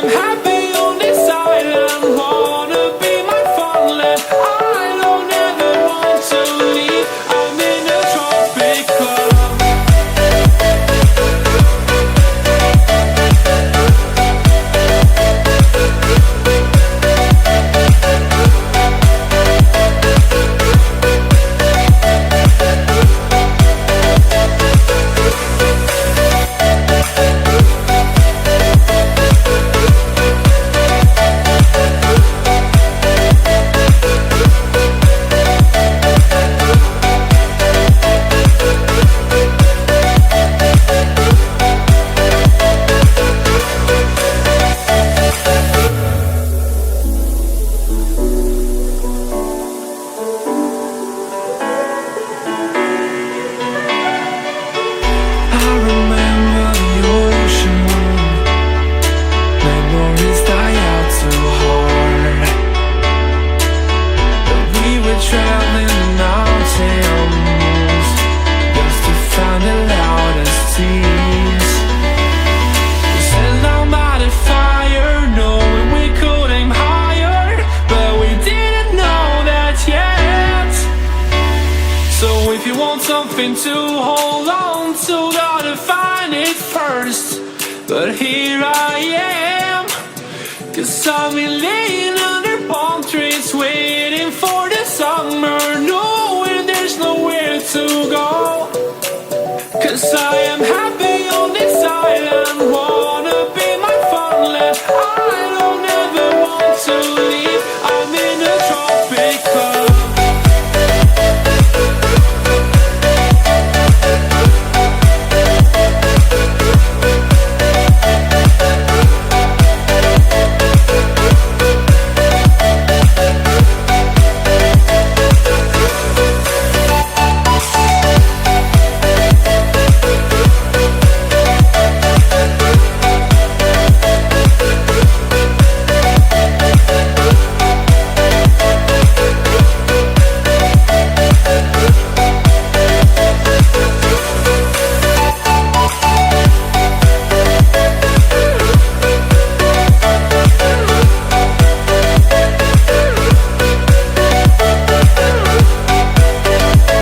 am happy on this island. Wanna be my fun. I don't ever want to leave. I'm in a tropic club. Traveling the mountains just to find the loudest tears. We set down by the fire, knowing we could aim higher, but we didn't know that yet. So if you want something to hold on to, gotta find it first. But here I am, 'cause I've been laying under palm trees waiting for the summer, knowing there's nowhere to go. 'Cause I am happy on this island.